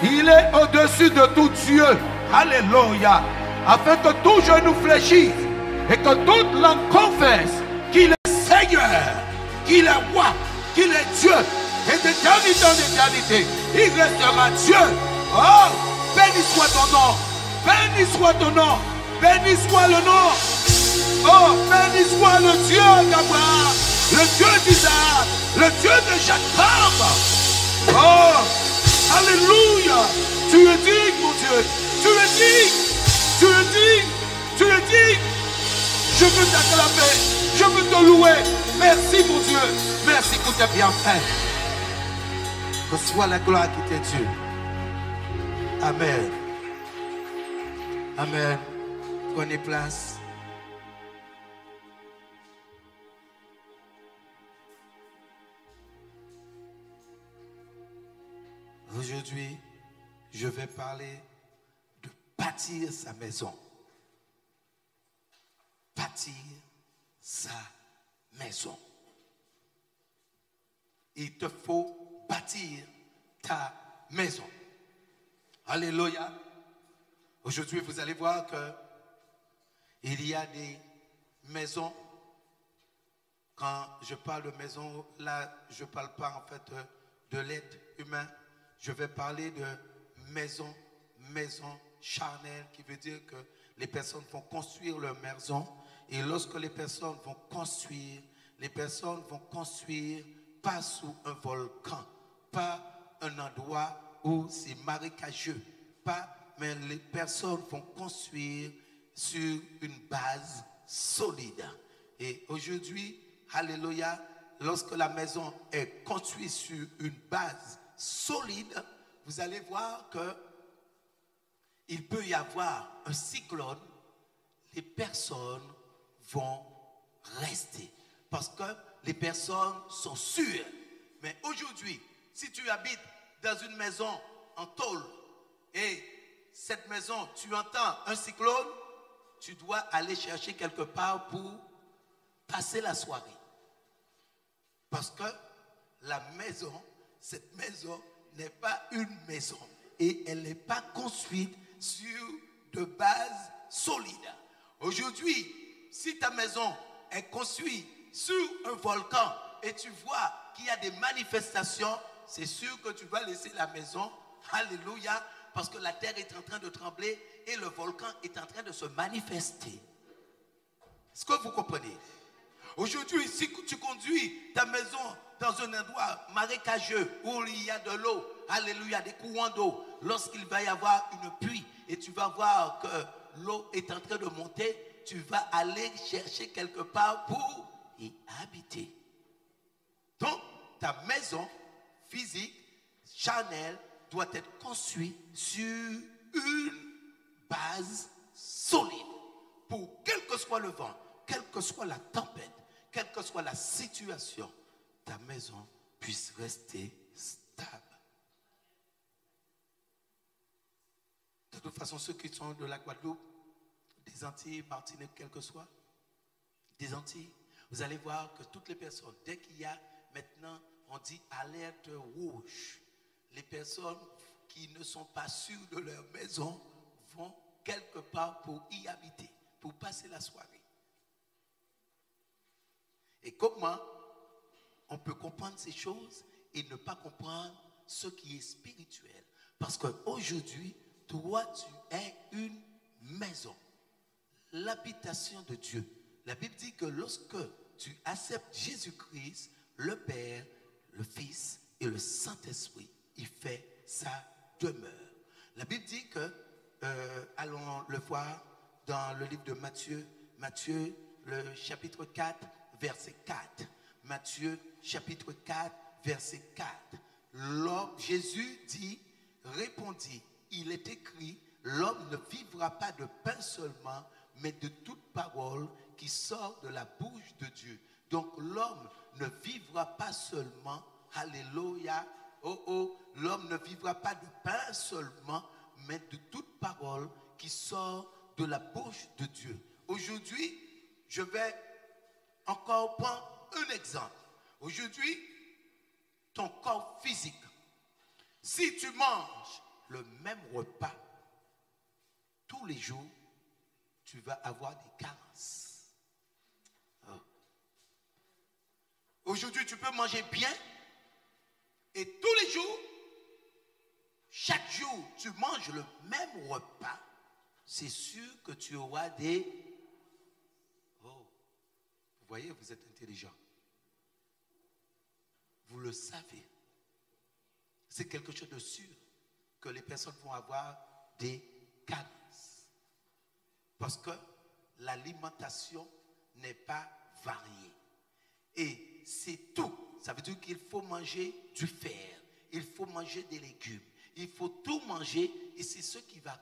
Il est au-dessus de tout Dieu. Alléluia. Afin que tout genou fléchisse et que toute langue confesse qu'il est Seigneur, qu'il est roi, qu'il est Dieu. Et d'éternité en éternité, il restera Dieu. Oh, béni soit ton nom. Béni soit ton nom. Béni soit le nom. Oh, béni soit le Dieu d'Abraham, le Dieu d'Isaac, le Dieu de Jacob. Oh, alléluia. Tu es digne, mon Dieu. Tu es digne. Tu es digne. Tu es digne. Je veux t'acclamer. Je veux te louer. Merci, mon Dieu. Merci pour tes bienfaits. Reçois la gloire qui t'est due. Amen. Amen. Prenez place. Aujourd'hui, je vais parler de bâtir sa maison. Bâtir sa maison. Il te faut bâtir ta maison. Alléluia. Aujourd'hui, vous allez voir que il y a des maisons. Quand je parle de maison, là, je ne parle pas en fait de l'aide humaine. Je vais parler de maison charnelle, qui veut dire que les personnes vont construire leur maison. Et lorsque les personnes vont construire pas sous un volcan, pas un endroit où c'est marécageux, mais les personnes vont construire sur une base solide. Et aujourd'hui, alléluia, lorsque la maison est construite sur une base solide, vous allez voir que il peut y avoir un cyclone, les personnes vont rester parce que les personnes sont sûres. Mais aujourd'hui, si tu habites dans une maison en tôle et cette maison, tu entends un cyclone, tu dois aller chercher quelque part pour passer la soirée. Parce que la maison, cette maison n'est pas une maison et elle n'est pas construite sur de bases solides. Aujourd'hui, si ta maison est construite sur un volcan et tu vois qu'il y a des manifestations, c'est sûr que tu vas laisser la maison. Alléluia, parce que la terre est en train de trembler et le volcan est en train de se manifester. Est-ce que vous comprenez? Aujourd'hui, si tu conduis ta maison dans un endroit marécageux où il y a de l'eau, alléluia, des courants d'eau, lorsqu'il va y avoir une pluie et tu vas voir que l'eau est en train de monter, tu vas aller chercher quelque part pour y habiter. Donc, ta maison physique, charnelle, doit être construite sur une base solide. Pour quel que soit le vent, quelle que soit la tempête, quelle que soit la situation, ta maison puisse rester stable. De toute façon, ceux qui sont de la Guadeloupe, des Antilles, Martinique, quel que soit, des Antilles, vous allez voir que toutes les personnes, dès qu'il y a maintenant, on dit alerte rouge, les personnes qui ne sont pas sûres de leur maison vont quelque part pour y habiter, pour passer la soirée. Et comment on peut comprendre ces choses et ne pas comprendre ce qui est spirituel? Parce qu'aujourd'hui, toi, tu es une maison, l'habitation de Dieu. La Bible dit que lorsque tu acceptes Jésus-Christ, le Père, le Fils et le Saint-Esprit, il fait sa demeure. La Bible dit que, allons le voir dans le livre de Matthieu, le chapitre 4, verset 4. Matthieu, chapitre 4, verset 4. Jésus répondit, il est écrit, l'homme ne vivra pas de pain seulement, mais de toute parole qui sort de la bouche de Dieu. Donc l'homme ne vivra pas seulement, alléluia, l'homme ne vivra pas de pain seulement, mais de toute parole qui sort de la bouche de Dieu. Aujourd'hui, je vais encore prendre un exemple. Aujourd'hui, ton corps physique, si tu manges le même repas tous les jours, tu vas avoir des carences. Oh. Aujourd'hui, tu peux manger bien et tous les jours, chaque jour, tu manges le même repas. C'est sûr que tu auras des... Oh, vous voyez, vous êtes intelligent. Vous le savez. C'est quelque chose de sûr que les personnes vont avoir des carences. Parce que l'alimentation n'est pas variée. Et c'est tout. Ça veut dire qu'il faut manger du fer, il faut manger des légumes, il faut tout manger et c'est ce qui va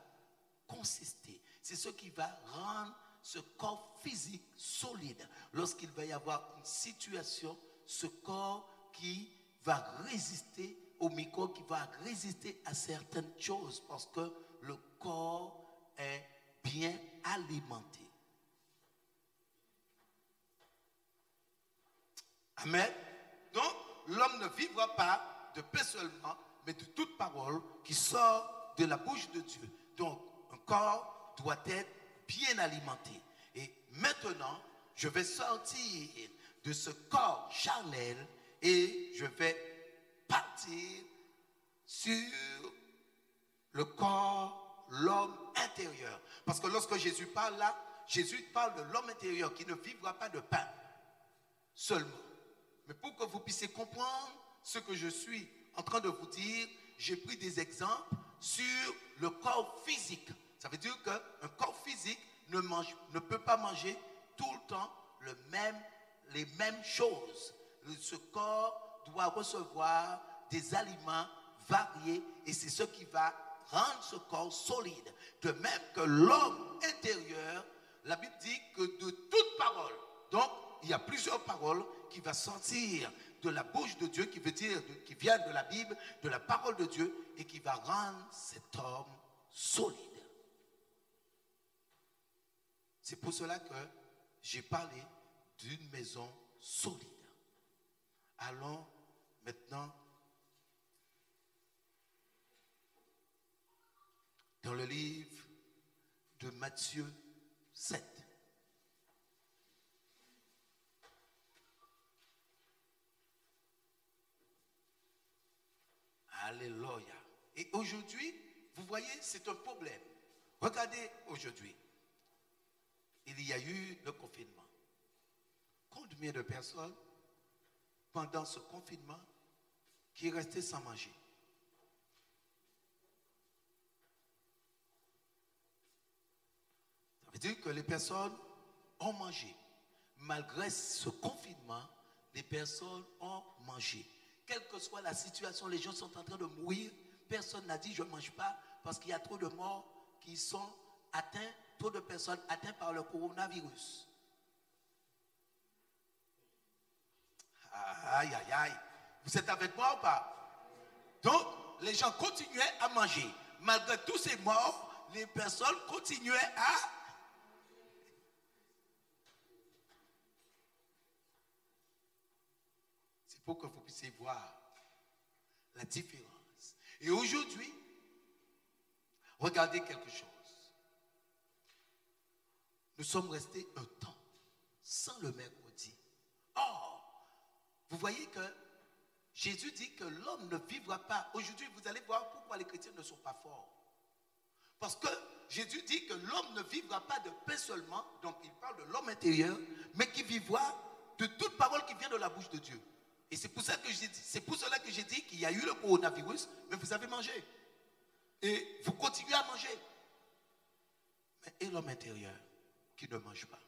consister, c'est ce qui va rendre ce corps physique solide. Lorsqu'il va y avoir une situation, ce corps qui va résister aux microbes, qui va résister à certaines choses parce que le corps est bien alimenté. Amen. Donc, l'homme ne vivra pas de pain seulement, mais de toute parole qui sort de la bouche de Dieu. Donc, un corps doit être bien alimenté. Et maintenant, je vais sortir de ce corps charnel et je vais partir sur le corps, l'homme intérieur. Parce que lorsque Jésus parle là, Jésus parle de l'homme intérieur qui ne vivra pas de pain seulement. Mais pour que vous puissiez comprendre ce que je suis en train de vous dire, j'ai pris des exemples sur le corps physique. Ça veut dire qu'un corps physique ne peut pas manger tout le temps les mêmes choses. Ce corps doit recevoir des aliments variés et c'est ce qui va rendre ce corps solide. De même que l'homme intérieur, la Bible dit que de toute parole, donc il y a plusieurs paroles qui vont sortir de la bouche de Dieu, qui veut dire, qui viennent de la Bible, de la parole de Dieu, et qui va rendre cet homme solide. C'est pour cela que j'ai parlé d'une maison solide. Allons maintenant dans le livre de Matthieu 7. Alléluia. Et aujourd'hui, vous voyez, c'est un problème. Regardez aujourd'hui. Il y a eu le confinement. Combien de personnes, pendant ce confinement, qui restaient sans manger? Ça veut dire que les personnes ont mangé. Malgré ce confinement, les personnes ont mangé. Quelle que soit la situation, les gens sont en train de mourir. Personne n'a dit je ne mange pas parce qu'il y a trop de morts qui sont atteints, trop de personnes atteintes par le coronavirus. Aïe, aïe, aïe. Vous êtes avec moi ou pas? Donc, les gens continuaient à manger. Malgré tous ces morts, les personnes continuaient à... C'est pour que vous puissiez voir la différence. Et aujourd'hui, regardez quelque chose. Nous sommes restés un temps sans le mercredi. Or, vous voyez que Jésus dit que l'homme ne vivra pas. Aujourd'hui, vous allez voir pourquoi les chrétiens ne sont pas forts. Parce que Jésus dit que l'homme ne vivra pas de pain seulement, donc il parle de l'homme intérieur, mais qui vivra de toute parole qui vient de la bouche de Dieu. Et c'est pour cela que j'ai dit qu'il y a eu le coronavirus, mais vous avez mangé. Et vous continuez à manger. Mais et l'homme intérieur qui ne mange pas?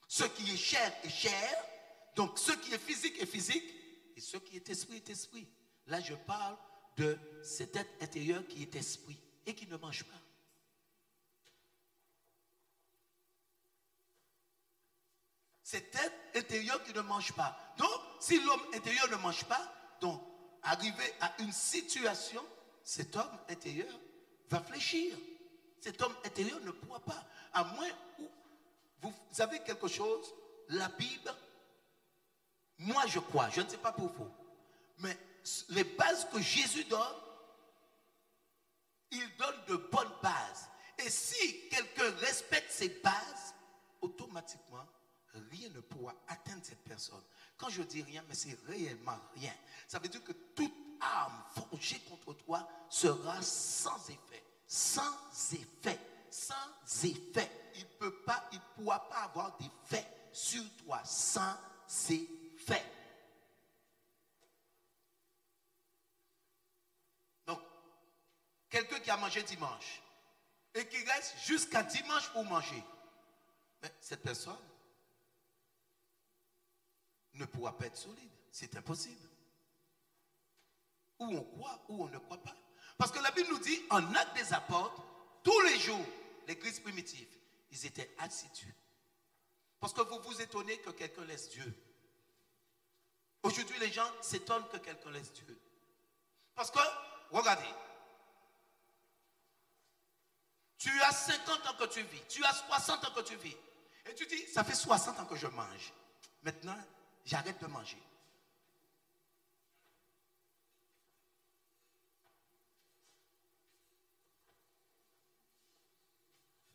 Ce qui est chair est chair, donc ce qui est physique est physique, et ce qui est esprit est esprit. Là, je parle de cet être intérieur qui est esprit et qui ne mange pas. Cet être intérieur qui ne mange pas. Donc, si l'homme intérieur ne mange pas, donc, arrivé à une situation, cet homme intérieur va fléchir. Cet homme intérieur ne pourra pas. À moins où vous avez quelque chose, la Bible, moi je crois, je ne sais pas pour vous, mais les bases que Jésus donne, il donne de bonnes bases. Et si quelqu'un respecte ces bases, automatiquement, rien ne pourra atteindre cette personne. Quand je dis rien, mais c'est réellement rien. Ça veut dire que toute arme forgée contre toi sera sans effet. Sans effet. Sans effet. Il ne pourra pas avoir d'effet sur toi. Sans effet. Donc, quelqu'un qui a mangé dimanche et qui reste jusqu'à dimanche pour manger, mais cette personne ne pourra pas être solide. C'est impossible. Ou on croit, ou on ne croit pas. Parce que la Bible nous dit, en Actes des Apôtres, tous les jours, l'église primitive, ils étaient assidus. Parce que vous vous étonnez que quelqu'un laisse Dieu. Aujourd'hui, les gens s'étonnent que quelqu'un laisse Dieu. Parce que, regardez, tu as 50 ans que tu vis, tu as 60 ans que tu vis. Et tu dis, ça fait 60 ans que je mange. Maintenant, j'arrête de manger.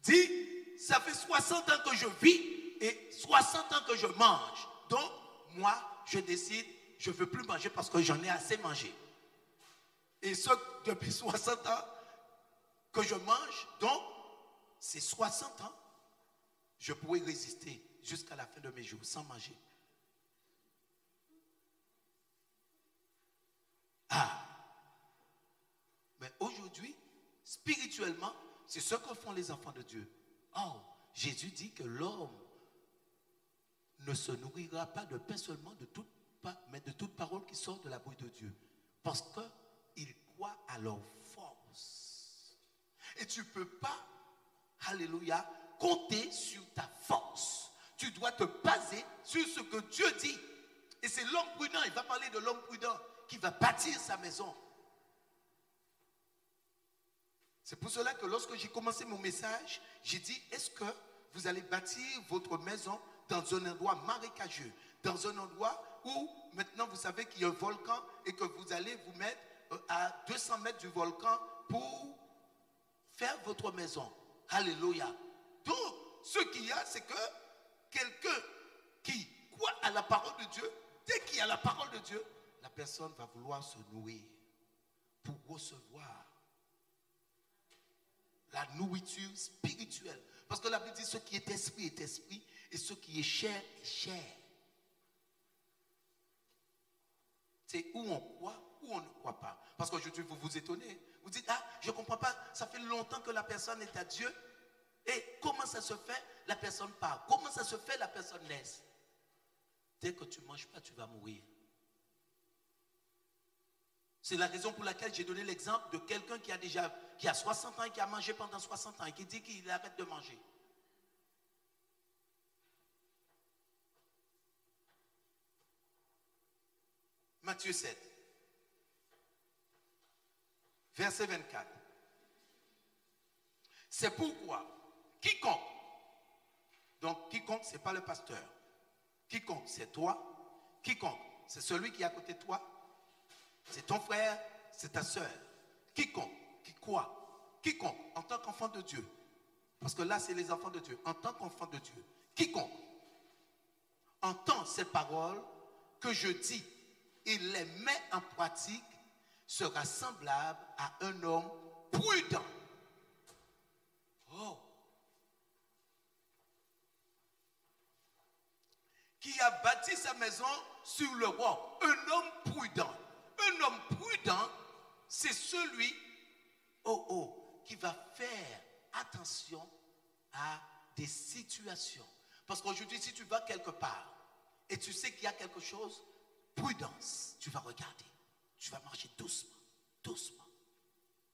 Dis, ça fait 60 ans que je vis et 60 ans que je mange. Donc, moi, je décide, je ne veux plus manger parce que j'en ai assez mangé. Et ce, depuis 60 ans que je mange, donc, c'est 60 ans, je pourrais résister jusqu'à la fin de mes jours sans manger. Ah! Mais aujourd'hui, spirituellement, c'est ce que font les enfants de Dieu. Oh, Jésus dit que l'homme ne se nourrira pas de pain seulement, mais de toute parole qui sort de la bouche de Dieu. Parce qu'ils croient à leur force. Et tu ne peux pas, alléluia, compter sur ta force. Tu dois te baser sur ce que Dieu dit. Et c'est l'homme prudent, il va parler de l'homme prudent qui va bâtir sa maison. C'est pour cela que lorsque j'ai commencé mon message, j'ai dit, est-ce que vous allez bâtir votre maison dans un endroit marécageux, dans un endroit où maintenant vous savez qu'il y a un volcan et que vous allez vous mettre à 200 mètres du volcan pour faire votre maison. Alléluia. Donc, ce qu'il y a, c'est que quelqu'un qui croit à la parole de Dieu, dès qu'il y a la parole de Dieu, la personne va vouloir se nourrir pour recevoir la nourriture spirituelle. Parce que la Bible dit ce qui est esprit, et ce qui est chair, est chair. C'est où on croit, ou on ne croit pas. Parce qu'aujourd'hui, vous vous étonnez. Vous dites, ah, je ne comprends pas, ça fait longtemps que la personne est à Dieu. Et comment ça se fait, la personne parle. Comment ça se fait, la personne laisse. Dès que tu ne manges pas, tu vas mourir. C'est la raison pour laquelle j'ai donné l'exemple de quelqu'un qui a 60 ans et qui a mangé pendant 60 ans et qui dit qu'il arrête de manger. Matthieu 7, verset 24. C'est pourquoi quiconque, donc quiconque, ce n'est pas le pasteur, quiconque, c'est toi, quiconque, c'est celui qui est à côté de toi, c'est ton frère, c'est ta soeur. Quiconque, qui croit, quiconque, en tant qu'enfant de Dieu, parce que là, c'est les enfants de Dieu, en tant qu'enfant de Dieu, quiconque entend ces paroles que je dis et les met en pratique sera semblable à un homme prudent. Oh! Qui a bâti sa maison sur le roc. Un homme prudent. Un homme prudent, c'est celui qui va faire attention à des situations. Parce qu'aujourd'hui, si tu vas quelque part et tu sais qu'il y a quelque chose, prudence, tu vas regarder. Tu vas marcher doucement, doucement.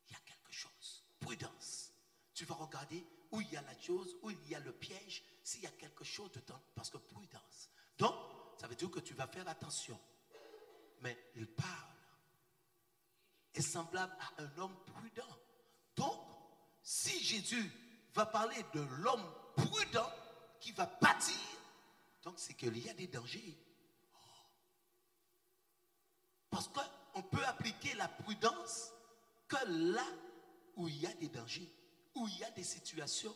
Il y a quelque chose. Prudence. Tu vas regarder où il y a la chose, où il y a le piège, s'il y a quelque chose dedans, parce que prudence. Donc, ça veut dire que tu vas faire attention. Mais il parle. Est semblable à un homme prudent. Donc, si Jésus va parler de l'homme prudent qui va bâtir, donc c'est qu'il y a des dangers. Parce qu'on peut appeler appliquer la prudence que là où il y a des dangers, où il y a des situations.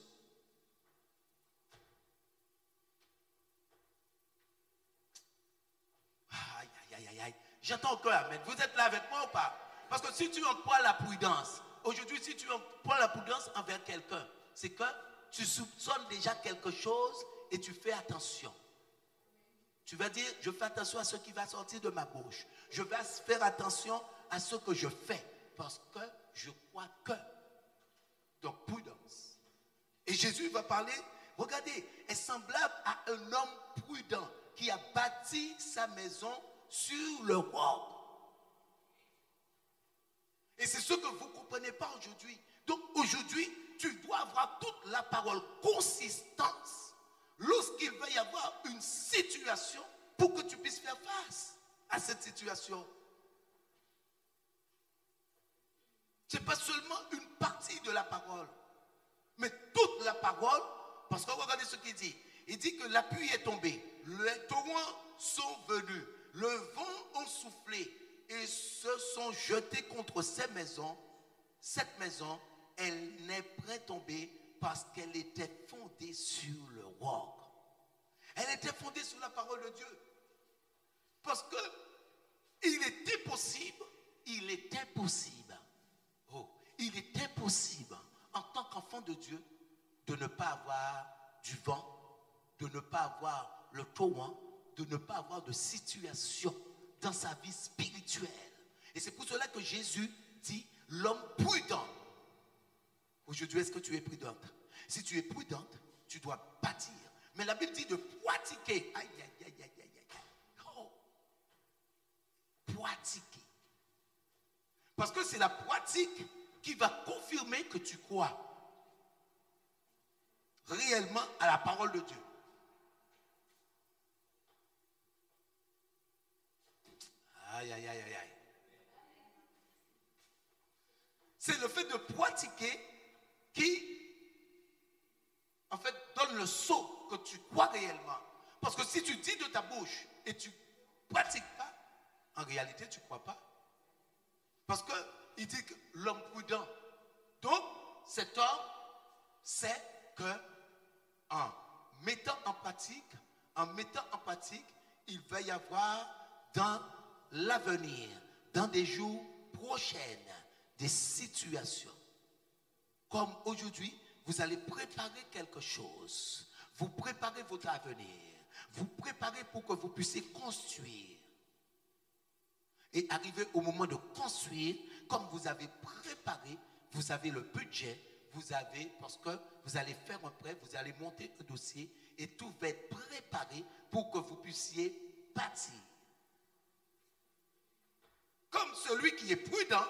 Aïe, aïe, aïe, aïe. J'entends encore amen. Vous êtes là avec moi ou pas? Parce que si tu emploies la prudence, aujourd'hui, si tu emploies la prudence envers quelqu'un, c'est que tu soupçonnes déjà quelque chose et tu fais attention. Tu vas dire, je fais attention à ce qui va sortir de ma bouche. Je vais faire attention à ce que je fais parce que je crois que. Donc, prudence. Et Jésus va parler, regardez, est semblable à un homme prudent qui a bâti sa maison sur le roc. Et c'est ce que vous ne comprenez pas aujourd'hui. Donc, aujourd'hui, tu dois avoir toute la parole consistance lorsqu'il va y avoir une situation pour que tu puisses faire face à cette situation. Ce n'est pas seulement une partie de la parole, mais toute la parole, parce que regardez ce qu'il dit. Il dit que la pluie est tombée, les torrents sont venus, le vent a soufflé et se sont jetés contre ces maisons. Cette maison, elle n'est pas tombée parce qu'elle était fondée sur le roc. Elle était fondée sur la parole de Dieu. Parce que il est impossible, il est impossible en tant qu'enfant de Dieu de ne pas avoir du vent, de ne pas avoir le torrent, de ne pas avoir de situation dans sa vie spirituelle. Et c'est pour cela que Jésus dit l'homme prudent. Aujourd'hui, est-ce que tu es prudente? Si tu es prudente, tu dois bâtir. Mais la Bible dit de pratiquer. Aïe, aïe, aïe, aïe, aïe, aïe. Oh. Pratiquer. Parce que c'est la pratique qui va confirmer que tu crois réellement à la parole de Dieu. Aïe, aïe, aïe, aïe, aïe. C'est le fait de pratiquer qui, en fait, donne le saut que tu crois réellement. Parce que si tu dis de ta bouche et tu ne pratiques pas, en réalité, tu ne crois pas. Parce qu'il dit que l'homme prudent. Donc, cet homme sait que en mettant en pratique, il va y avoir dans l'avenir, dans des jours prochains, des situations. Comme aujourd'hui, vous allez préparer quelque chose. Vous préparez votre avenir. Vous préparez pour que vous puissiez construire. Et arriver au moment de construire, comme vous avez préparé, vous avez le budget, vous avez, parce que vous allez faire un prêt, vous allez monter un dossier et tout va être préparé pour que vous puissiez bâtir. Comme celui qui est prudent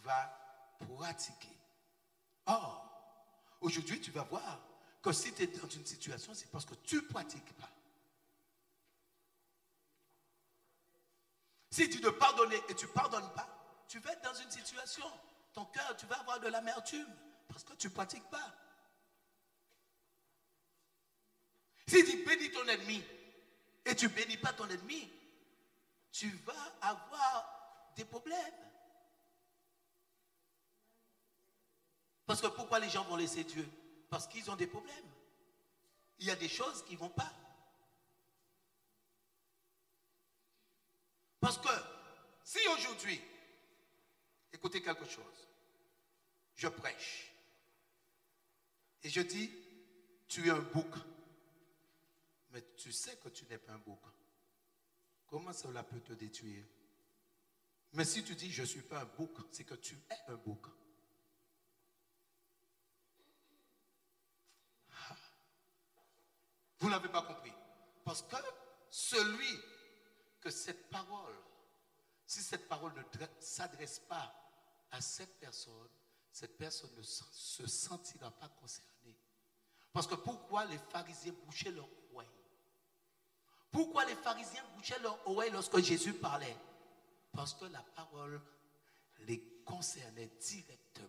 va pratiquer. Or, aujourd'hui, tu vas voir que si tu es dans une situation, c'est parce que tu ne pratiques pas. Si tu dois pardonner et tu ne pardonnes pas, tu vas être dans une situation. Ton cœur, tu vas avoir de l'amertume parce que tu ne pratiques pas. Si tu bénis ton ennemi et tu ne bénis pas ton ennemi, tu vas avoir des problèmes. Parce que pourquoi les gens vont laisser Dieu? Parce qu'ils ont des problèmes. Il y a des choses qui ne vont pas. Parce que si aujourd'hui, écoutez quelque chose, je prêche et je dis, tu es un bouc, mais tu sais que tu n'es pas un bouc. Comment cela peut te détruire? Mais si tu dis, je ne suis pas un bouc, c'est que tu es un bouc. Vous n'avez pas compris. Parce que celui que cette parole, si cette parole ne s'adresse pas à cette personne ne se sentira pas concernée. Parce que pourquoi les pharisiens bouchaient leur oreille? Pourquoi les pharisiens bouchaient leur oreille lorsque Jésus parlait? Parce que la parole les concernait directement.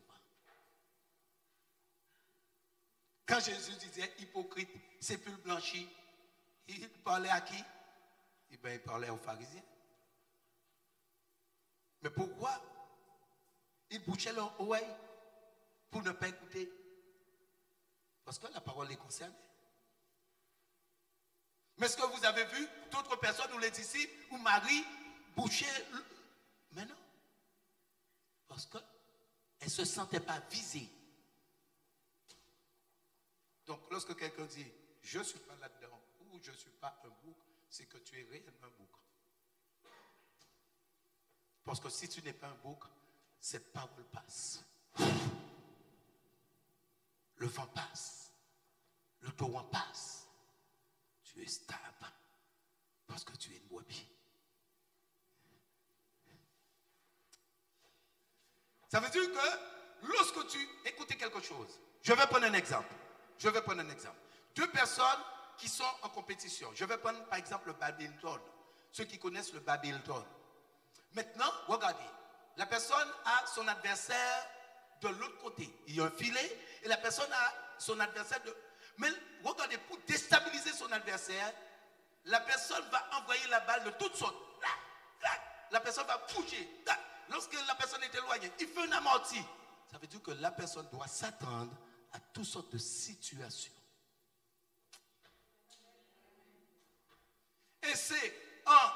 Quand Jésus disait hypocrite, sépulcre blanchi, il parlait à qui? Eh bien, il parlait aux pharisiens. Mais pourquoi ils bouchaient leur oreille pour ne pas écouter? Parce que la parole les concernait. Mais est-ce que vous avez vu d'autres personnes ou les disciples ou Marie boucher? Mais non. Parce qu'elle ne se sentait pas visée. Donc lorsque quelqu'un dit je ne suis pas là-dedans ou je ne suis pas un bouc, c'est que tu es réellement un bouc. Parce que si tu n'es pas un bouc, cette parole passe. Le vent passe. Le torrent passe. Tu es stable. Parce que tu es une brebis. Ça veut dire que lorsque tu écoutes quelque chose, je vais prendre un exemple. Deux personnes qui sont en compétition. Je vais prendre par exemple le badminton. Ceux qui connaissent le badminton. Maintenant, regardez. La personne a son adversaire de l'autre côté. Il y a un filet et la personne a son adversaire de... Mais regardez, pour déstabiliser son adversaire, la personne va envoyer la balle de toutes sortes. La personne va bouger. Lorsque la personne est éloignée, il fait un amorti. Ça veut dire que la personne doit s'attendre à toutes sortes de situations. Et c'est en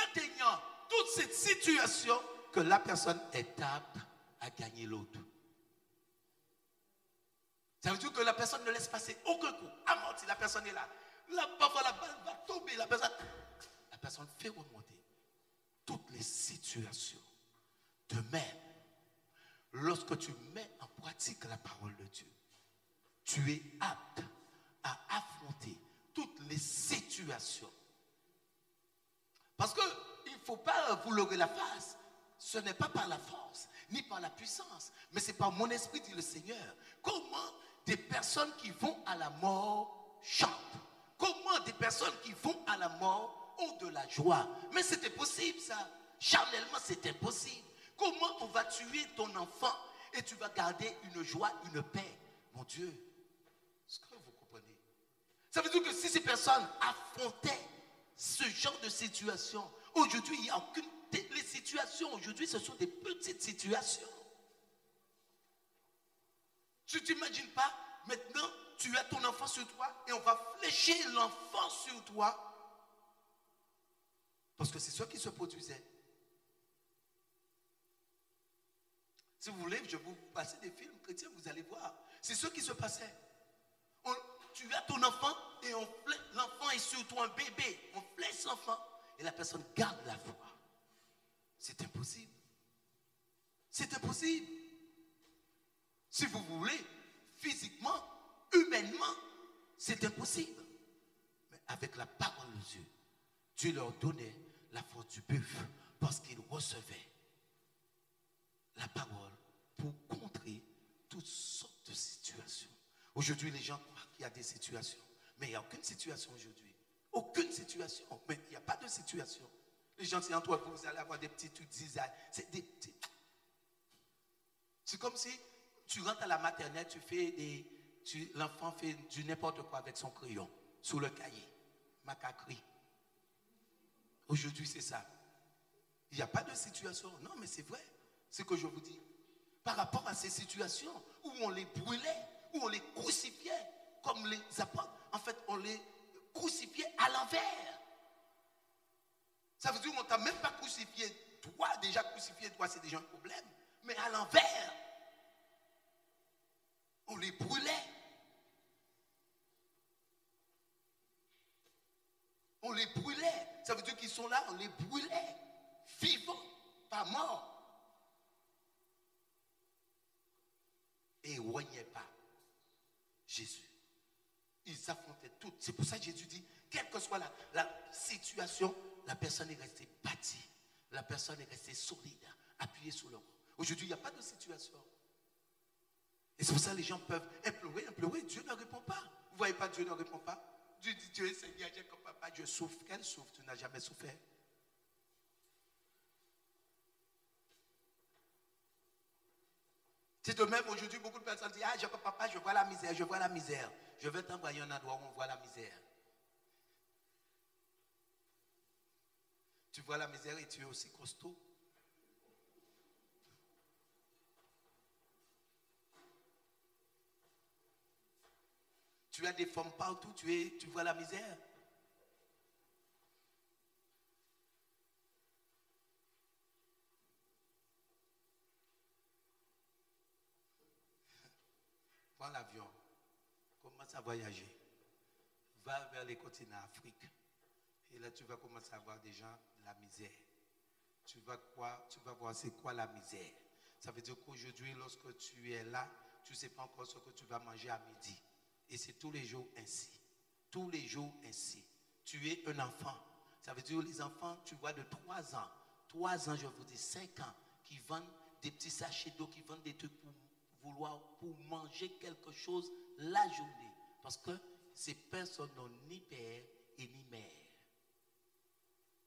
atteignant toute cette situation que la personne est apte à gagner l'autre. Ça veut dire que la personne ne laisse passer aucun coup. Amorti, la personne est là. Là, parfois la balle va tomber. La personne fait remonter toutes les situations. De même, lorsque tu mets en pratique la parole de Dieu, tu es apte à affronter toutes les situations. Parce qu'il ne faut pas vous leurrer la face. Ce n'est pas par la force, ni par la puissance, mais c'est par mon esprit, dit le Seigneur. Comment des personnes qui vont à la mort chantent? Comment des personnes qui vont à la mort ont de la joie? Mais c'était possible ça. Charnellement, c'est impossible. Comment on va tuer ton enfant et tu vas garder une joie, une paix? Mon Dieu, est-ce que vous comprenez? Ça veut dire que si ces personnes affrontaient ce genre de situation, aujourd'hui, il n'y a aucune... Les situations aujourd'hui, ce sont des petites situations. Tu ne t'imagines pas, maintenant, tu as ton enfant sur toi et on va flécher l'enfant sur toi. Parce que c'est ce qui se produisait. Si vous voulez, je vais vous passer des films chrétiens, vous allez voir. C'est ce qui se passait. Tu as ton enfant et l'enfant est sur toi, un bébé. On flèche l'enfant et la personne garde la foi. C'est impossible. C'est impossible. Si vous voulez, physiquement, humainement, c'est impossible. Mais avec la parole de Dieu, Dieu leur donnait la force du bœuf parce qu'ils recevaient la parole pour contrer toutes sortes de situations. Aujourd'hui, les gens croient qu'il y a des situations, mais il n'y a aucune situation aujourd'hui. Aucune situation. Mais il n'y a pas de situation. Les gens, c'est entre vous, vous allez avoir des petits trucs design. C'est des petits. C'est comme si tu rentres à la maternelle, l'enfant fait du n'importe quoi avec son crayon, sous le cahier. Macacri. Aujourd'hui, c'est ça. Il n'y a pas de situation. Non, mais c'est vrai. C'est ce que je vous dis. Par rapport à ces situations où on les brûlait, où on les crucifiait, comme les apôtres, en fait, on les crucifiait à l'envers. Ça veut dire qu'on ne t'a même pas crucifié. Toi, déjà crucifié, toi, c'est déjà un problème. Mais à l'envers, on les brûlait. On les brûlait. Ça veut dire qu'ils sont là, on les brûlait. Vivants, pas morts. Et ils ne reniaient pas Jésus. Ils affrontaient tout. C'est pour ça que Jésus dit, quelle que soit la situation, la personne est restée bâtie. La personne est restée solide, appuyée sur le roc. Aujourd'hui, il n'y a pas de situation. Et c'est pour ça que les gens peuvent implorer. Dieu ne répond pas. Vous ne voyez pas, Dieu ne répond pas. Dieu dit, Dieu est Seigneur, Dieu comme papa, Dieu souffre. Quel souffre? Tu n'as jamais souffert. C'est de même aujourd'hui, beaucoup de personnes disent, ah, je, papa, je vois la misère, je vois la misère. Je vais t'envoyer un endroit où on voit la misère. Tu vois la misère et tu es aussi costaud. Tu as des femmes partout, tu vois la misère. Prends l'avion, commence à voyager. Va vers les continents Afrique. Et là, tu vas commencer à voir des gens de la misère. Tu vas voir c'est quoi la misère. Ça veut dire qu'aujourd'hui, lorsque tu es là, tu ne sais pas encore ce que tu vas manger à midi. Et c'est tous les jours ainsi. Tous les jours ainsi. Tu es un enfant. Ça veut dire les enfants, tu vois, de 3 ans. 3 ans, je vous dis 5 ans, qui vendent des petits sachets d'eau, qui vendent des trucs pour manger quelque chose la journée. Parce que ces personnes n'ont ni père et ni mère.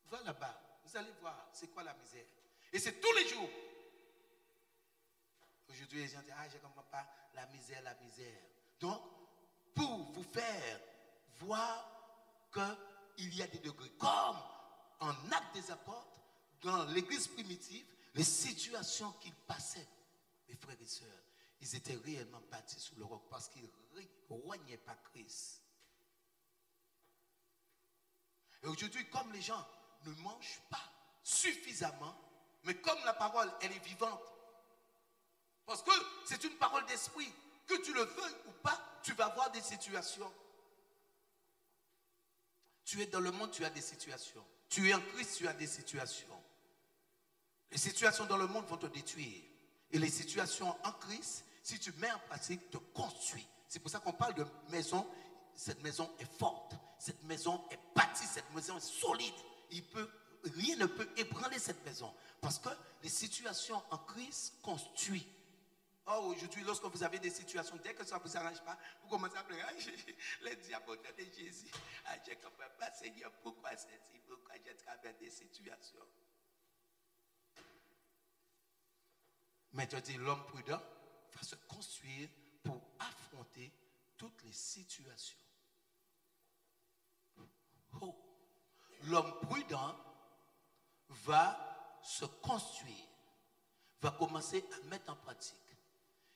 Va là-bas, vous allez voir c'est quoi la misère. Et c'est tous les jours. Aujourd'hui, les gens disent, ah, je ne comprends pas la misère, la misère. Donc, pour vous faire voir qu'il y a des degrés, comme en Actes des Apôtres, dans l'église primitive, les situations qu'ils passaient, mes frères et sœurs, ils étaient réellement bâtis sous le roc parce qu'ils ne rognaient pas Christ. Et aujourd'hui, comme les gens ne mangent pas suffisamment, mais comme la parole, elle est vivante, parce que c'est une parole d'esprit, que tu le veuilles ou pas, tu vas avoir des situations. Tu es dans le monde, tu as des situations. Tu es en Christ, tu as des situations. Les situations dans le monde vont te détruire. Et les situations en Christ, si tu mets en pratique, te construisent. C'est pour ça qu'on parle de maison. Cette maison est forte. Cette maison est bâtie. Cette maison est solide. Rien ne peut ébranler cette maison. Parce que les situations en Christ construisent. Oh, aujourd'hui, lorsque vous avez des situations, dès que ça ne vous arrange pas, vous commencez à pleurer. Le diable de Jésus. Je ne comprends pas, Seigneur, pourquoi c'est-il, pourquoi je traverse des situations. Mais tu dis, l'homme prudent va se construire pour affronter toutes les situations. Oh. L'homme prudent va se construire, va commencer à mettre en pratique.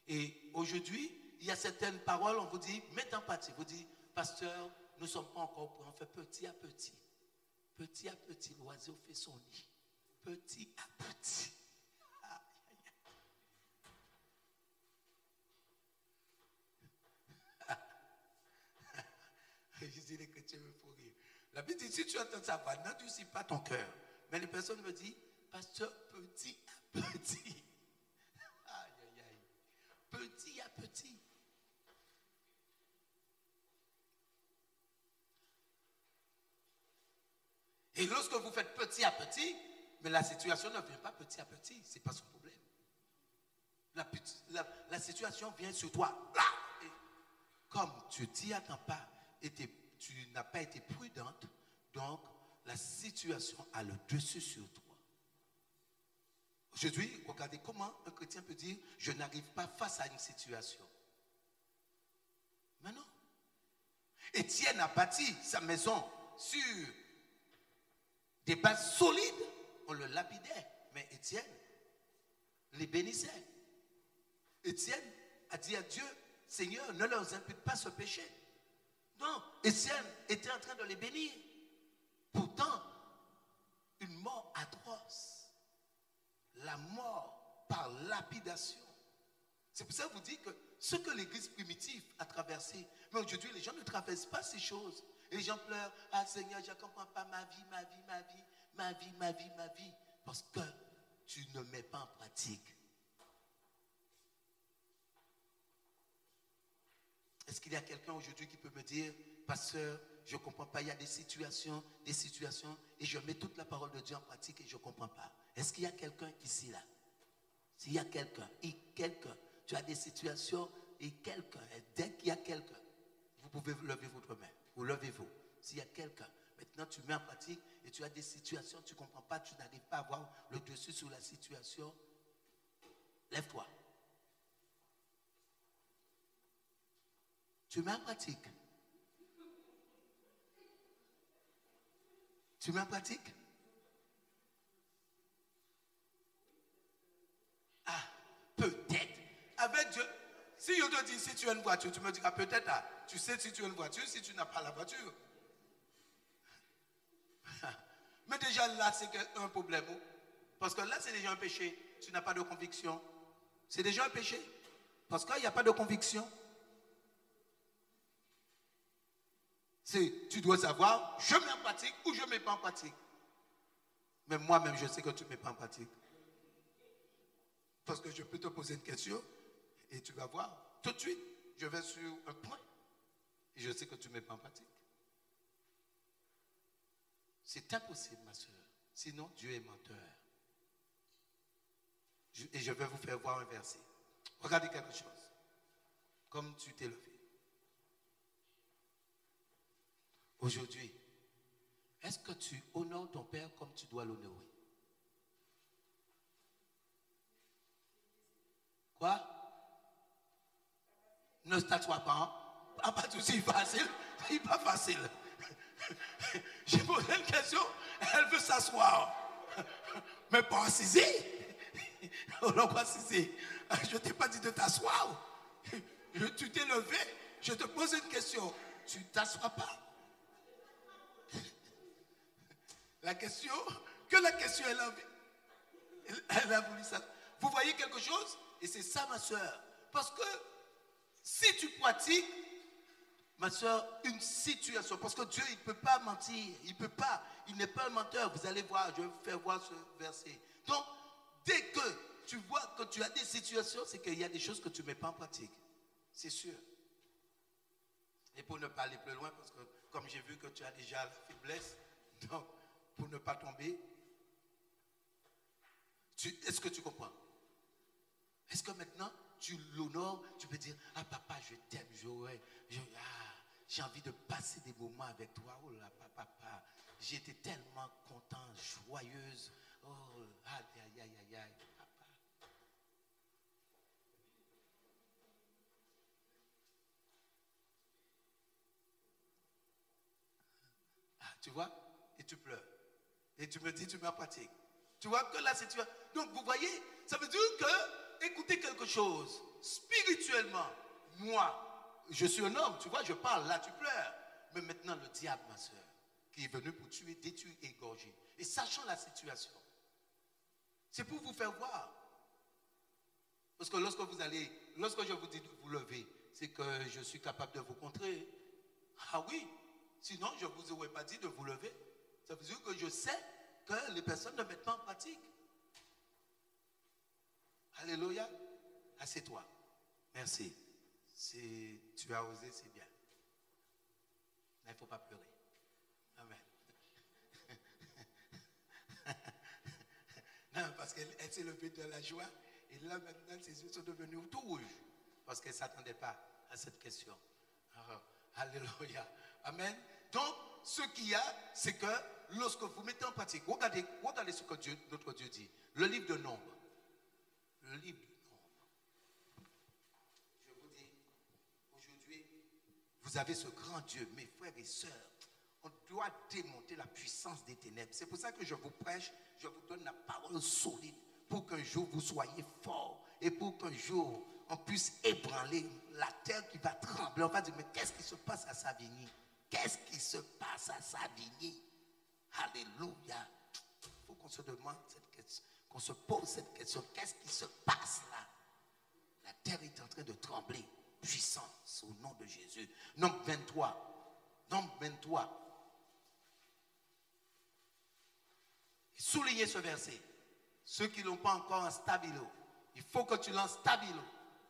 Et aujourd'hui, il y a certaines paroles, on vous dit, mettez en pratique. Vous dites, pasteur, nous ne sommes pas encore prêts, on fait petit à petit. Petit à petit, l'oiseau fait son nid. Petit à petit. Je dis, les chrétiens me font rire. La Bible dit, si tu entends sa voix, n'endurcis pas ton cœur. Mais les personnes me disent, pasteur, petit à petit. Aïe, aïe, aïe. Petit à petit. Et lorsque vous faites petit à petit, mais la situation ne vient pas petit à petit. Ce n'est pas son problème. La situation vient sur toi. Là, et comme tu t'y attends pas et tu n'as pas été prudente, donc la situation a le dessus sur toi. Aujourd'hui, regardez comment un chrétien peut dire « Je n'arrive pas face à une situation ». Mais non. Étienne a bâti sa maison sur des bases solides. On le lapidait. Mais Étienne les bénissait. Étienne a dit à Dieu, Seigneur, ne leur impute pas ce péché. Non, Étienne était en train de les bénir. Pourtant, une mort atroce. La mort par lapidation. C'est pour ça que je vous dis que ce que l'église primitive a traversé, mais aujourd'hui, les gens ne traversent pas ces choses. Et les gens pleurent, ah Seigneur, je ne comprends pas ma vie, ma vie, ma vie, ma vie, ma vie, ma vie. Parce que tu ne mets pas en pratique. Est-ce qu'il y a quelqu'un aujourd'hui qui peut me dire, pasteur, je ne comprends pas, il y a des situations, et je mets toute la parole de Dieu en pratique et je ne comprends pas. Est-ce qu'il y a quelqu'un ici, là? S'il y a quelqu'un, tu as des situations, et dès qu'il y a quelqu'un, vous pouvez lever votre main, ou levez-vous. S'il y a quelqu'un, maintenant tu mets en pratique, et tu as des situations, tu ne comprends pas, tu n'arrives pas à avoir le dessus sur la situation, lève-toi. Tu mets en pratique. Tu mets en pratique? avec Dieu, si je te dis si tu as une voiture, tu me diras peut-être, ah, tu sais si tu as une voiture, si tu n'as pas la voiture. Mais déjà là, c'est un problème. Parce que là, c'est déjà un péché. Tu n'as pas de conviction. C'est déjà un péché. Parce qu'il n'y a pas de conviction. Tu dois savoir, je mets en pratique ou je ne mets pas en pratique. Mais moi-même, je sais que tu ne mets pas en pratique. Parce que je peux te poser une question et tu vas voir. Tout de suite, je vais sur un point. Et je sais que tu ne mets pas en pratique. C'est impossible, ma soeur. Sinon, Dieu est menteur. Et je vais vous faire voir un verset. Regardez quelque chose. Comme tu t'es levé. Aujourd'hui, est-ce que tu honores ton Père comme tu dois l'honorer? Quoi? Ne t'assois pas. Hein? Ah, pas de souci, facile. C'est pas facile. J'ai posé une question, elle veut s'asseoir. Mais pas assiser. On n'a pas assisé. Je ne t'ai pas dit de t'asseoir. Tu t'es levé, je te pose une question. Tu ne t'assois pas. La question elle a voulu ça. Vous voyez quelque chose? Et c'est ça, ma soeur. Parce que si tu pratiques, ma soeur, une situation, parce que Dieu, il ne peut pas mentir, il ne peut pas, il n'est pas un menteur. Vous allez voir, je vais vous faire voir ce verset. Donc, dès que tu vois que tu as des situations, c'est qu'il y a des choses que tu ne mets pas en pratique. C'est sûr. Et pour ne pas aller plus loin, parce que comme j'ai vu que tu as déjà la faiblesse, donc, pour ne pas tomber, est-ce que tu comprends? Est-ce que maintenant, tu l'honores, tu peux dire, ah papa, je t'aime, j'ai envie de passer des moments avec toi. Oh là, papa, j'étais tellement content, joyeuse. Oh, aïe, papa. Ah, tu vois? Et tu pleures. Et tu me dis, tu mets en pratique. Tu vois que là, c'est tu. Donc, vous voyez, ça veut dire que, écoutez quelque chose, spirituellement, moi, je suis un homme, tu vois, je parle, là, tu pleures. Mais maintenant, le diable, ma soeur, qui est venu pour tuer, détruire, égorger. Et sachant la situation, c'est pour vous faire voir. Parce que lorsque je vous dis de vous lever, c'est que je suis capable de vous contrer. Ah oui, sinon, je ne vous aurais pas dit de vous lever. Ça veut dire que je sais que les personnes ne mettent pas en pratique. Alléluia. Assieds-toi. Merci. Tu as osé, c'est bien. Mais il ne faut pas pleurer. Amen. Non, parce qu'elle s'est levée de la joie. Et là, maintenant, ses yeux sont devenus tout rouges. Parce qu'elle ne s'attendait pas à cette question. Alors, alléluia. Amen. Donc, ce qu'il y a, c'est que lorsque vous mettez en pratique, regardez ce que notre Dieu dit. Le livre de Nombres. Le livre de Nombres. Je vous dis, aujourd'hui, vous avez ce grand Dieu, mes frères et sœurs. On doit démonter la puissance des ténèbres. C'est pour ça que je vous prêche, je vous donne la parole solide pour qu'un jour vous soyez forts et pour qu'un jour on puisse ébranler la terre qui va trembler. On va dire, mais qu'est-ce qui se passe à Savigny? Qu'est-ce qui se passe à Savigny? Alléluia. Il faut qu'on se demande cette question, qu'on se pose cette question. Qu'est-ce qui se passe là? La terre est en train de trembler. Puissance au nom de Jésus. Nombre 23. Nombre 23. Soulignez ce verset. Ceux qui ne l'ont pas encore en stabilo, il faut que tu lances stabilo.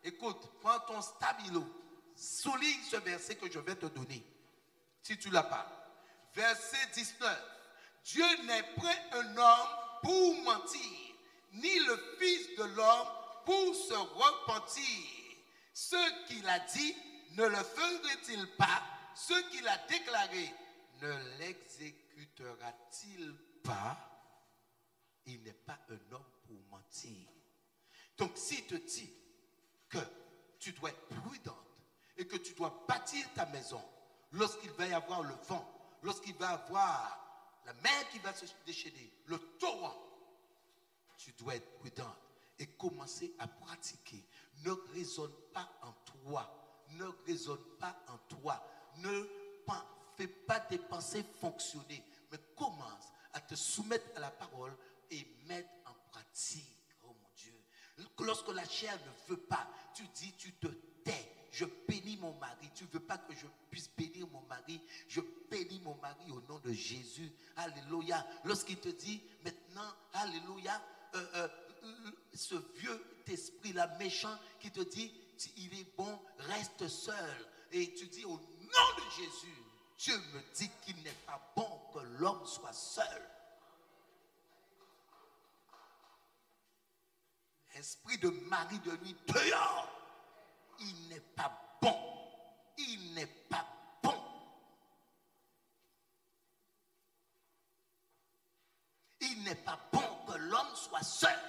Écoute, prends ton stabilo. Souligne ce verset que je vais te donner. Si tu ne l'as pas. Verset 19. Dieu n'est point un homme pour mentir, ni le Fils de l'homme pour se repentir. Ce qu'il a dit, ne le ferait-il pas? Ce qu'il a déclaré, ne l'exécutera-t-il pas? Il n'est pas un homme pour mentir. Donc, s'il te dit que tu dois être prudente et que tu dois bâtir ta maison, lorsqu'il va y avoir le vent, lorsqu'il va y avoir la mer qui va se déchaîner, le torrent, tu dois être prudente. et commencer à pratiquer. Ne raisonne pas en toi. Ne raisonne pas en toi. Ne fais pas tes pensées fonctionner. Mais commence à te soumettre à la parole et mettre en pratique. Oh mon Dieu. Lorsque la chair ne veut pas, tu dis, tu te tais. Je bénis mon mari. Tu ne veux pas que je puisse bénir mon mari. Je bénis mon mari au nom de Jésus. Alléluia. Lorsqu'il te dit maintenant, alléluia, ce vieux esprit-là méchant qui te dit, il est bon, reste seul. Et tu dis au nom de Jésus, Dieu me dit qu'il n'est pas bon que l'homme soit seul. Esprit de mari de nuit, dehors. Il n'est pas bon. Il n'est pas bon. Il n'est pas bon que l'homme soit seul.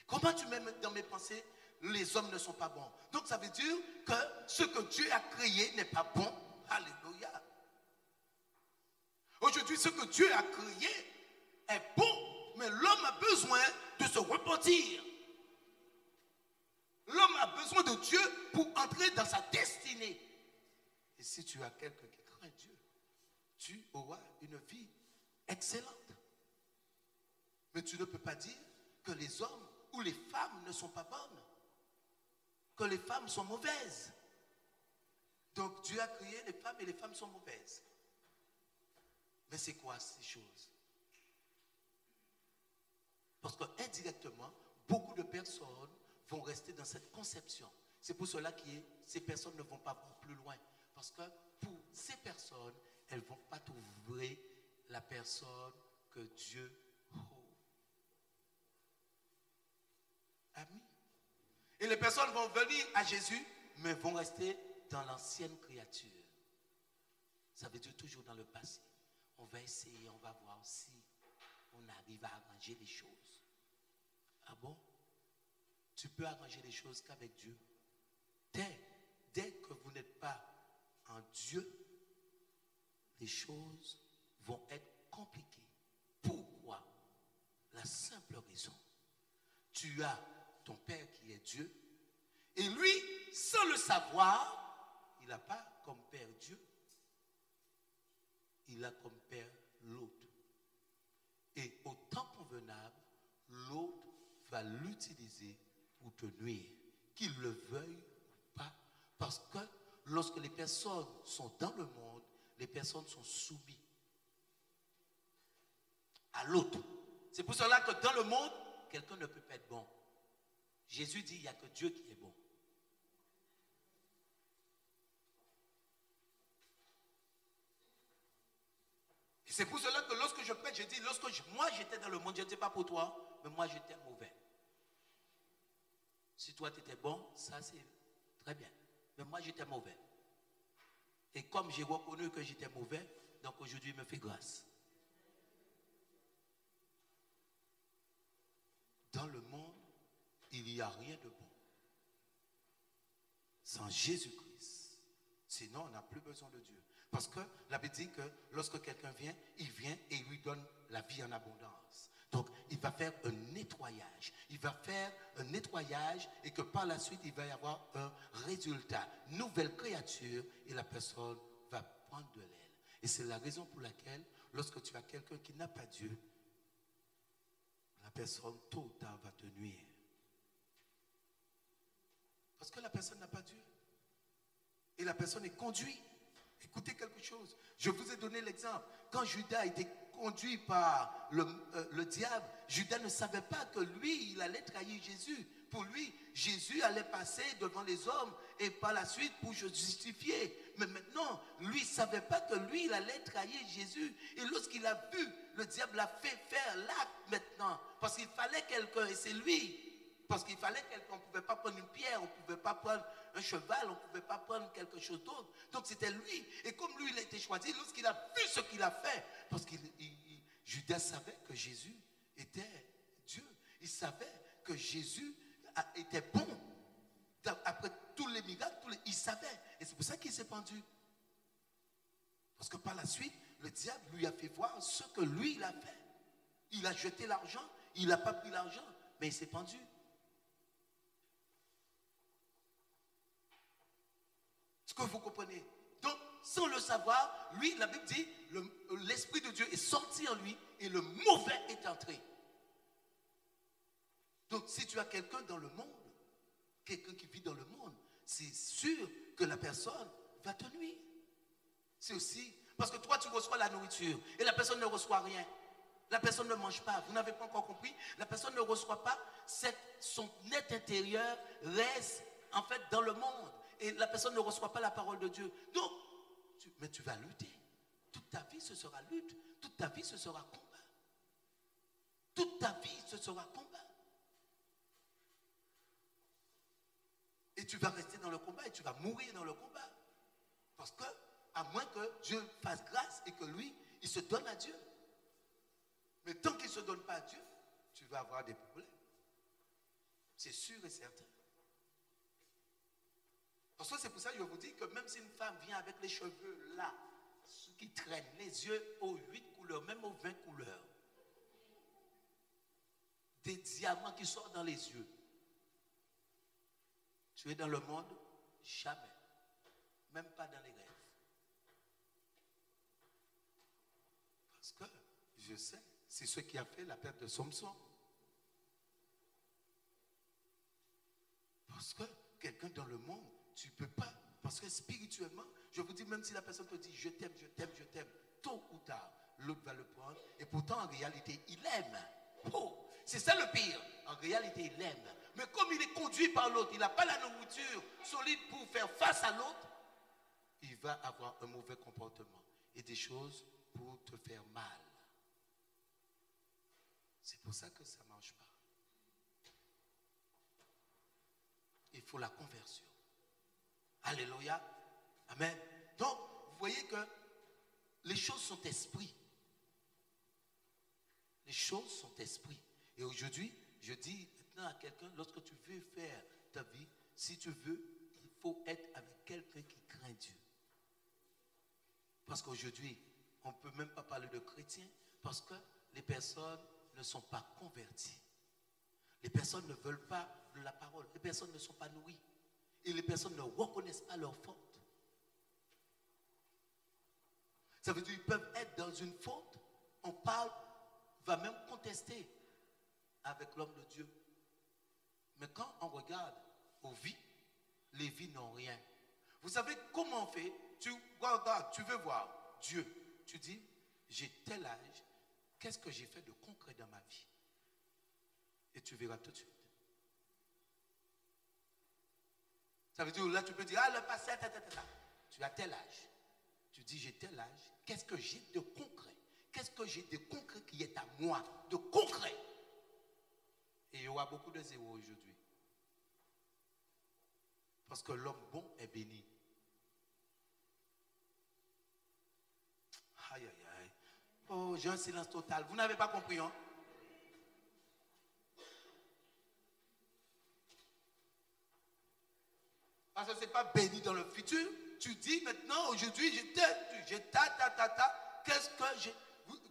Comment tu mets dans mes pensées, les hommes ne sont pas bons. Donc ça veut dire que ce que Dieu a créé n'est pas bon. Alléluia. Aujourd'hui, ce que Dieu a créé est bon, mais l'homme a besoin de se repentir. L'homme a besoin de Dieu pour entrer dans sa destinée. Et si tu as quelqu'un qui craint Dieu, tu auras une vie excellente. Mais tu ne peux pas dire que les hommes ou les femmes ne sont pas bonnes, que les femmes sont mauvaises. Donc Dieu a créé les femmes et les femmes sont mauvaises. Mais c'est quoi ces choses? Parce qu'indirectement, beaucoup de personnes vont rester dans cette conception. C'est pour cela que ces personnes ne vont pas voir plus loin. Parce que pour ces personnes, elles ne vont pas trouver la personne que Dieu ouvre. Amen. Et les personnes vont venir à Jésus, mais vont rester dans l'ancienne créature. Ça veut dire toujours dans le passé. On va essayer, on va voir si on arrive à arranger les choses. Ah bon? Tu peux arranger les choses qu'avec Dieu. Dès que vous n'êtes pas en Dieu, les choses vont être compliquées. Pourquoi? La simple raison. Tu as ton Père qui est Dieu, et lui, sans le savoir, il n'a pas comme Père Dieu, il a comme Père l'autre. Et au temps convenable, l'autre va l'utiliser pour te nuire, qu'il le veuille ou pas, parce que lorsque les personnes sont dans le monde, les personnes sont soumises à l'autre. C'est pour cela que dans le monde, quelqu'un ne peut pas être bon. Jésus dit, il n'y a que Dieu qui est bon. Et c'est pour cela que lorsque je prête, je dis, moi j'étais dans le monde, je ne sais pas pour toi, mais moi j'étais mauvais. Si toi tu étais bon, ça c'est très bien. Mais moi j'étais mauvais. Et comme j'ai reconnu que j'étais mauvais, donc aujourd'hui il me fait grâce. Dans le monde, il n'y a rien de bon. Sans Jésus-Christ. Sinon, on n'a plus besoin de Dieu. Parce que la Bible dit que lorsque quelqu'un vient, il vient et il lui donne la vie en abondance. Donc, il va faire un nettoyage. Il va faire un nettoyage et que par la suite, il va y avoir un résultat. Nouvelle créature et la personne va prendre de l'aile. Et c'est la raison pour laquelle, lorsque tu as quelqu'un qui n'a pas Dieu, la personne, tôt ou tard, va te nuire. Parce que la personne n'a pas Dieu. Et la personne est conduite. Écoutez quelque chose. Je vous ai donné l'exemple. Quand Judas a été conduit par le diable, Judas ne savait pas que lui, il allait trahir Jésus. Pour lui, Jésus allait passer devant les hommes et par la suite pour se justifier. Mais maintenant, lui ne savait pas que lui, il allait trahir Jésus. Et lorsqu'il a vu, le diable l'a fait faire l'acte maintenant. Parce qu'il fallait quelqu'un et c'est lui. Parce qu'il fallait quelqu'un, on ne pouvait pas prendre une pierre, on ne pouvait pas prendre un cheval, on ne pouvait pas prendre quelque chose d'autre. Donc c'était lui. Et comme lui, il a été choisi, lorsqu'il a vu ce qu'il a fait, parce que Judas savait que Jésus était Dieu. Il savait que Jésus était bon. Après tous les miracles, il savait. Et c'est pour ça qu'il s'est pendu. Parce que par la suite, le diable lui a fait voir ce que lui, il a fait. Il a jeté l'argent, il n'a pas pris l'argent, mais il s'est pendu. Est-ce que vous comprenez? Donc, sans le savoir, lui, la Bible dit, l'Esprit de Dieu est sorti en lui et le mauvais est entré. Donc, si tu as quelqu'un dans le monde, quelqu'un qui vit dans le monde, c'est sûr que la personne va te nuire. C'est aussi, parce que toi, tu reçois la nourriture et la personne ne reçoit rien. La personne ne mange pas. Vous n'avez pas encore compris? La personne ne reçoit pas. Son être intérieur reste en fait dans le monde. Et la personne ne reçoit pas la parole de Dieu. Donc, mais tu vas lutter. Toute ta vie, ce sera lutte. Toute ta vie, ce sera combat. Toute ta vie, ce sera combat. Et tu vas rester dans le combat et tu vas mourir dans le combat. Parce que, à moins que Dieu fasse grâce et que lui, il se donne à Dieu. Mais tant qu'il ne se donne pas à Dieu, tu vas avoir des problèmes. C'est sûr et certain. Parce que c'est pour ça que je vous dis que même si une femme vient avec les cheveux là, ceux qui traînent, les yeux aux 8 couleurs, même aux 20 couleurs, des diamants qui sortent dans les yeux, tu es dans le monde? Jamais. Même pas dans les rêves. Parce que, je sais, c'est ce qui a fait la perte de Samson. Parce que quelqu'un dans le monde, tu ne peux pas. Parce que spirituellement, je vous dis, même si la personne te dit je t'aime, je t'aime, je t'aime, tôt ou tard, l'autre va le prendre. Et pourtant, en réalité, il aime. Oh, c'est ça le pire. En réalité, il aime. Mais comme il est conduit par l'autre, il n'a pas la nourriture solide pour faire face à l'autre, il va avoir un mauvais comportement et des choses pour te faire mal. C'est pour ça que ça ne marche pas. Il faut la conversion. Alléluia. Amen. Donc, vous voyez que les choses sont esprit. Les choses sont esprit. Et aujourd'hui, je dis maintenant à quelqu'un, lorsque tu veux faire ta vie, si tu veux, il faut être avec quelqu'un qui craint Dieu. Parce qu'aujourd'hui, on ne peut même pas parler de chrétiens parce que les personnes ne sont pas converties. Les personnes ne veulent pas de la parole. Les personnes ne sont pas nourries. Et les personnes ne reconnaissent pas leur faute. Ça veut dire qu'ils peuvent être dans une faute. On parle, va même contester avec l'homme de Dieu. Mais quand on regarde aux vies, les vies n'ont rien. Vous savez comment on fait? Tu regardes, tu veux voir Dieu. Tu dis, j'ai tel âge, qu'est-ce que j'ai fait de concret dans ma vie? Et tu verras tout de suite. Ça veut dire, là tu peux dire, ah le passé, tu as tel âge. Tu dis, j'ai tel âge, qu'est-ce que j'ai de concret? Qu'est-ce que j'ai de concret qui est à moi? De concret. Et il y aura beaucoup de zéros aujourd'hui. Parce que l'homme bon est béni. Aïe, aïe, aïe. Oh, j'ai un silence total. Vous n'avez pas compris, hein? Parce que ce n'est pas béni dans le futur. Tu dis maintenant, aujourd'hui, j'ai qu'est-ce que j'ai.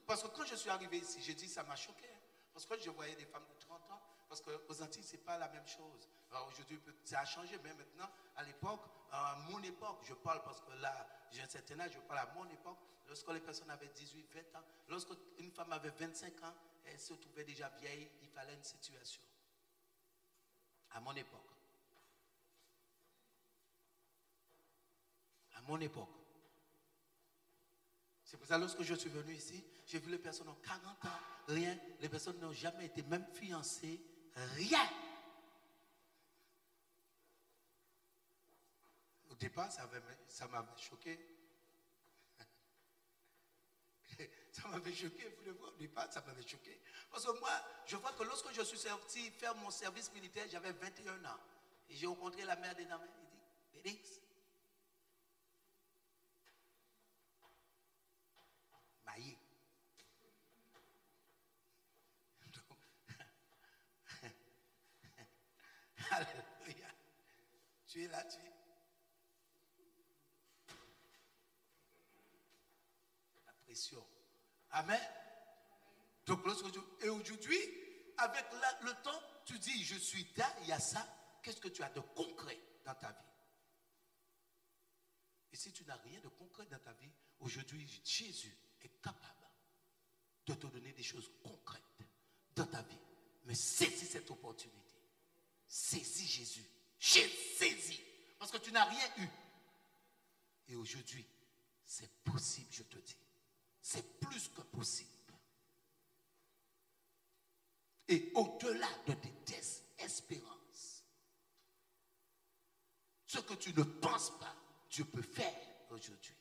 Parce que quand je suis arrivé ici, j'ai dit, ça m'a choqué. Hein? Parce que je voyais des femmes de 30 ans. Parce qu'aux Antilles, ce n'est pas la même chose. Alors aujourd'hui, ça a changé. Mais maintenant, à l'époque, à mon époque, je parle parce que là, j'ai un certain âge, je parle à mon époque. Lorsque les personnes avaient 18, 20 ans, lorsque une femme avait 25 ans, elle se trouvait déjà vieille, il fallait une situation. À mon époque. À mon époque. C'est pour ça que lorsque je suis venu ici, j'ai vu les personnes en 40 ans, rien. Les personnes n'ont jamais été même fiancées, rien. Au départ, ça m'avait choqué. Ça m'avait choqué, vous le voyez, au départ, ça m'avait choqué. Parce que moi, je vois que lorsque je suis sorti faire mon service militaire, j'avais 21 ans. Et j'ai rencontré la mère des dames. Il dit, Félix, maillé. Alléluia. Tu es là, tu es. La pression. Amen. Donc Et aujourd'hui, avec le temps, tu dis, je suis là, il y a ça. Qu'est-ce que tu as de concret dans ta vie? Et si tu n'as rien de concret dans ta vie, aujourd'hui, Jésus est capable de te donner des choses concrètes dans ta vie. Mais saisis cette opportunité. Saisis Jésus. Saisis. Parce que tu n'as rien eu. Et aujourd'hui, c'est possible, je te dis. C'est plus que possible. Et au-delà de tes désespérances, ce que tu ne penses pas, Dieu peut faire aujourd'hui.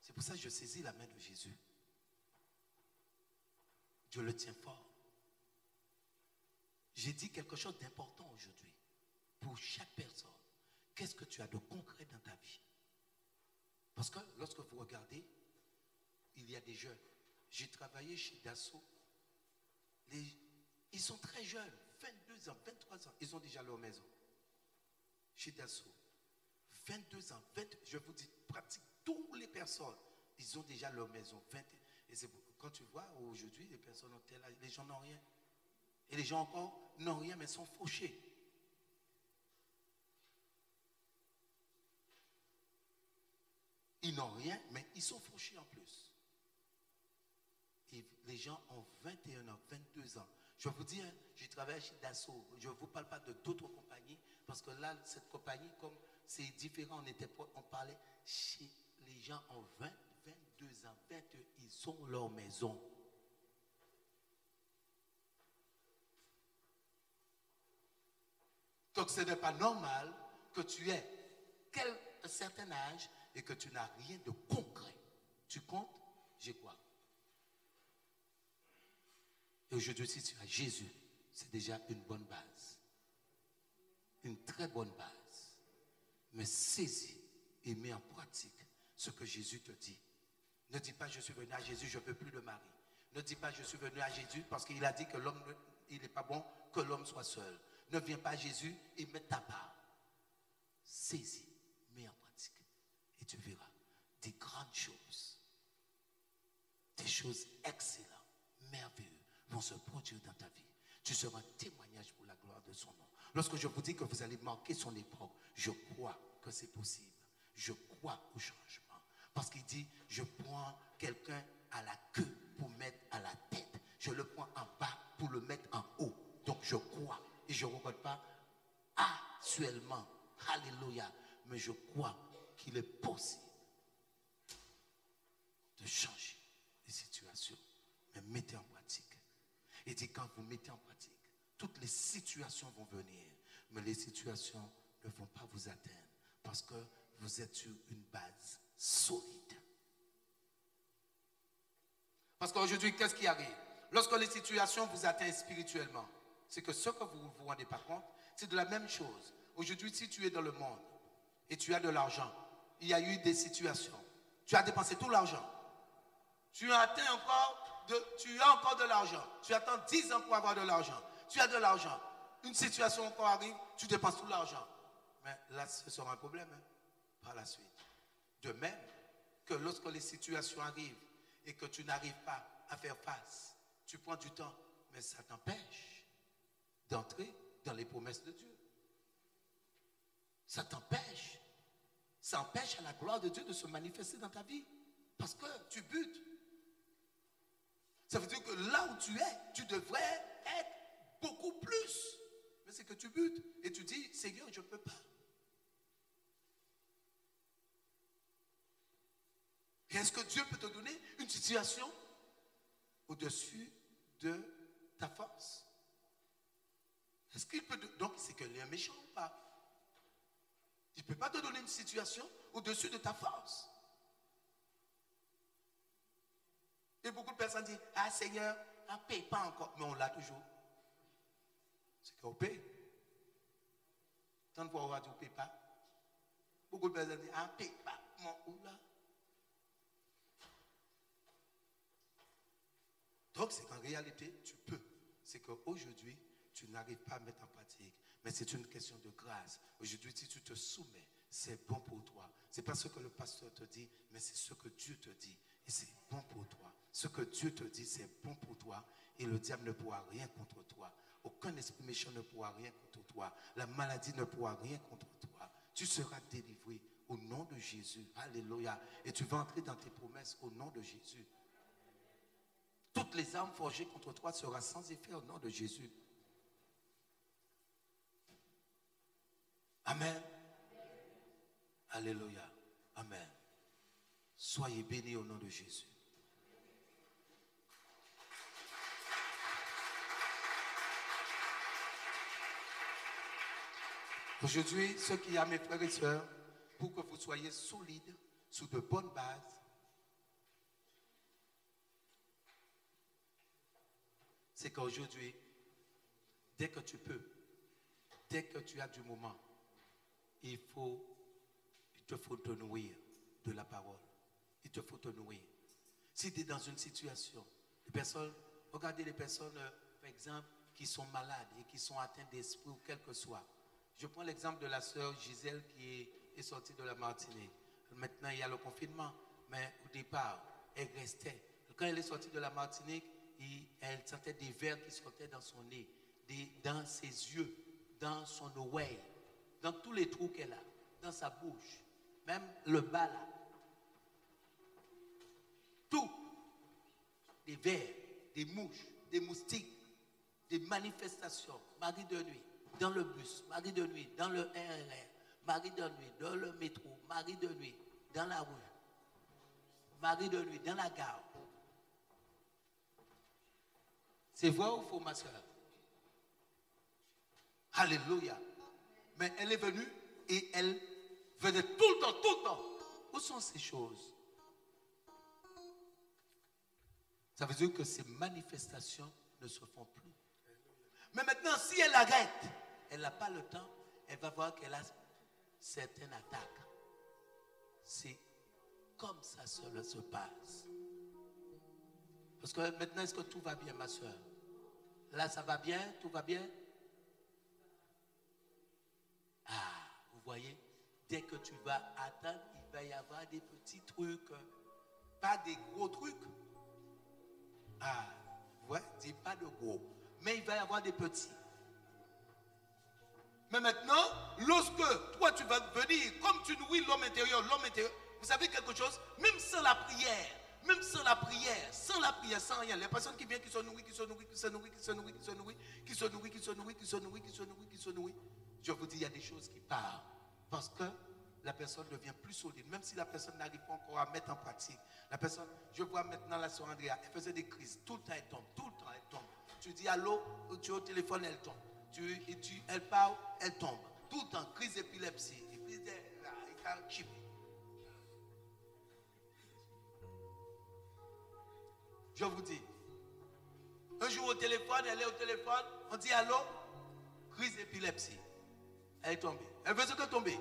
C'est pour ça que je saisis la main de Jésus. Dieu le tient fort. J'ai dit quelque chose d'important aujourd'hui. Pour chaque personne, qu'est-ce que tu as de concret dans ta vie? Parce que lorsque vous regardez, il y a des jeunes. J'ai travaillé chez Dassault. Ils sont très jeunes, 22 ans, 23 ans. Ils ont déjà leur maison. Chez Dassault. 22 ans, je vous dis, pratiquement toutes les personnes, ils ont déjà leur maison. Et c'est quand tu vois aujourd'hui, les personnes ont tel âge, les gens n'ont rien. Et les gens encore n'ont rien, mais sont fauchés. Ils n'ont rien, mais ils sont fauchés en plus. Et les gens ont 21 ans, 22 ans. Je vous dis, hein, j'ai travaillé chez Dassault. Je ne vous parle pas de d'autres compagnies, parce que là, cette compagnie, comme c'est différent, on parlait chez les gens ont 20, 22 ans, 21, ils ont leur maison. Donc ce n'est pas normal que tu aies un certain âge et que tu n'as rien de concret. Tu comptes, j'ai quoi? Et aujourd'hui, si tu as Jésus, c'est déjà une bonne base. Une très bonne base. Mais saisis et mets en pratique ce que Jésus te dit. Ne dis pas, je suis venu à Jésus, je ne veux plus de mari. Ne dis pas, je suis venu à Jésus parce qu'il a dit que l'homme, il n'est pas bon que l'homme soit seul. Ne viens pas à Jésus et mets ta part. Saisis, mets en pratique. Et tu verras des grandes choses. Des choses excellentes, merveilleuses vont se produire dans ta vie. Tu seras un témoignage pour la gloire de son nom. Lorsque je vous dis que vous allez marquer son époque, je crois que c'est possible. Je crois au changement. Parce qu'il dit, je prends quelqu'un à la queue pour mettre à la tête. Je le prends en bas pour le mettre en haut. Donc je crois. Et je ne regarde pas actuellement. Alléluia. Mais je crois qu'il est possible de changer les situations. Mais mettez en pratique. Et dit, quand vous mettez en pratique, toutes les situations vont venir. Mais les situations ne vont pas vous atteindre. Parce que vous êtes sur une base solide. Parce qu'aujourd'hui, qu'est-ce qui arrive? Lorsque les situations vous atteignent spirituellement, c'est que ce que vous ne vous rendez pas compte, c'est de la même chose. Aujourd'hui, si tu es dans le monde et tu as de l'argent, il y a eu des situations. Tu as dépensé tout l'argent. Tu as encore de l'argent. Tu attends 10 ans pour avoir de l'argent. Tu as de l'argent. Une situation encore arrive, tu dépenses tout l'argent. Mais là, ce sera un problème par la suite. De même que lorsque les situations arrivent et que tu n'arrives pas à faire face, tu prends du temps, mais ça t'empêche d'entrer dans les promesses de Dieu. Ça t'empêche. Ça empêche à la gloire de Dieu de se manifester dans ta vie. Parce que tu butes. Ça veut dire que là où tu es, tu devrais être beaucoup plus. Mais c'est que tu butes. Et tu dis, Seigneur, je ne peux pas. Et est-ce que Dieu peut te donner une situation au-dessus de ta force? Est-ce qu'il peut... Donc, c'est qu'il est méchant ou pas? Il ne peut pas te donner une situation au-dessus de ta force. Et beaucoup de personnes disent, ah Seigneur, on ne paye pas encore. Mais on l'a toujours. C'est qu'on paye. Tant de fois on va dire, on ne paye pas. Beaucoup de personnes disent, ah, on ne paye pas. Mon oula. Donc, c'est qu'en réalité, tu peux. C'est qu'aujourd'hui, tu n'arrives pas à mettre en pratique. Mais c'est une question de grâce. Aujourd'hui, si tu te soumets, c'est bon pour toi. Ce n'est pas ce que le pasteur te dit, mais c'est ce que Dieu te dit. Et c'est bon pour toi. Ce que Dieu te dit, c'est bon pour toi. Et le diable ne pourra rien contre toi. Aucun esprit méchant ne pourra rien contre toi. La maladie ne pourra rien contre toi. Tu seras délivré au nom de Jésus. Alléluia. Et tu vas entrer dans tes promesses au nom de Jésus. Toutes les armes forgées contre toi seront sans effet au nom de Jésus. Amen. Alléluia. Amen. Soyez bénis au nom de Jésus. Aujourd'hui, ce qu'il y a, mes frères et sœurs, pour que vous soyez solides, sur de bonnes bases, c'est qu'aujourd'hui, dès que tu peux, dès que tu as du moment, il te faut te nourrir de la parole. Il te faut te nourrir. Si tu es dans une situation, les personnes, regardez les personnes, par exemple, qui sont malades et qui sont atteintes d'esprit ou quel que soit. Je prends l'exemple de la sœur Gisèle qui est sortie de la Martinique. Maintenant, il y a le confinement, mais au départ, elle restait. Quand elle est sortie de la Martinique, elle sentait des vers qui sortaient dans son nez, dans ses yeux, dans son oreille, dans tous les trous qu'elle a, dans sa bouche, même le bas là. Tout. Des vers, des mouches, des moustiques, des manifestations, Marie de nuit, dans le bus, Marie de nuit, dans le RRR, Marie de nuit, dans le métro, Marie de nuit, dans la rue, Marie de nuit, dans la gare. C'est vrai ou faux, ma soeur? Alléluia. Mais elle est venue et elle venait tout le temps, tout le temps. Où sont ces choses? Ça veut dire que ces manifestations ne se font plus. Mais maintenant, si elle arrête, elle n'a pas le temps, elle va voir qu'elle a certaines attaques. C'est comme ça cela se passe. Parce que maintenant, est-ce que tout va bien, ma soeur? Là, ça va bien? Tout va bien? Ah, vous voyez, dès que tu vas attendre, il va y avoir des petits trucs, pas des gros trucs. Ah, ouais, dis pas de gros, mais il va y avoir des petits. Mais maintenant, lorsque toi tu vas venir, comme tu nourris l'homme intérieur, vous savez quelque chose, même sans la prière, sans rien, les personnes qui viennent, qui se nourrissent, je vous dis, il y a des choses qui partent. Parce que la personne devient plus solide, même si la personne n'arrive pas encore à mettre en pratique. La personne, je vois maintenant la sœur Andrea, elle faisait des crises, tout le temps elle tombe, tout le temps elle tombe. Tu dis allô, tu es au téléphone, elle tombe. Elle parle, elle tombe. Tout le temps, crise d'épilepsie. Et puis, je vous dis, un jour au téléphone, elle est au téléphone, on dit allô, crise d'épilepsie. Elle est tombée. Elle veut que tomber.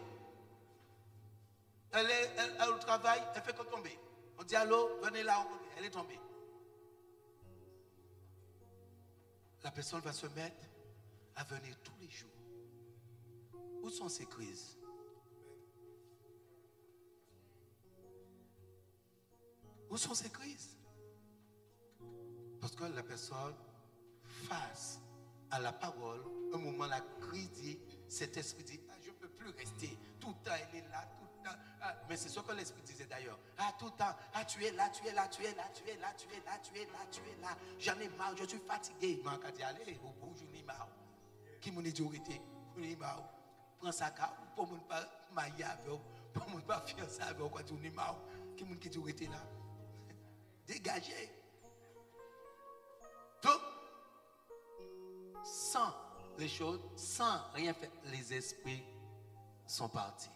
Elle est au travail, elle fait que tomber. On dit allô, venez là, elle est tombée. La personne va se mettre à venir tous les jours. Où sont ces crises? Où sont ces crises? Parce que la personne, face à la parole, un moment la crise dit, cet esprit dit, ah, je ne peux plus rester. Tout le temps, elle est là, tout le temps. Ah, mais c'est ce que l'esprit disait d'ailleurs. Ah, tout le temps, ah, tu es là, tu es là, tu es là, tu es là, tu es là, tu es là, tu es là. J'en ai marre, je suis fatigué. Je vais dire, allez, au bout, je n'ai marre. Qui m'a dit, je n'ai marre. Prends ça, pour ne pas marier avec vous, pour ne pas faire ça avec vous, quand tu n'es marre. Qui m'a dit, je là. Dégagez. Donc, sans les choses, sans rien faire, les esprits sont partis.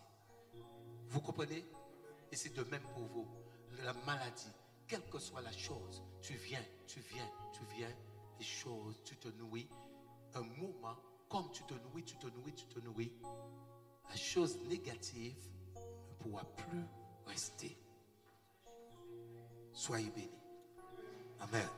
Vous comprenez? Et c'est de même pour vous. La maladie, quelle que soit la chose, tu viens, les choses, tu te nourris. Un moment, comme tu te nourris, la chose négative ne pourra plus rester. Soyez bénis. Amen.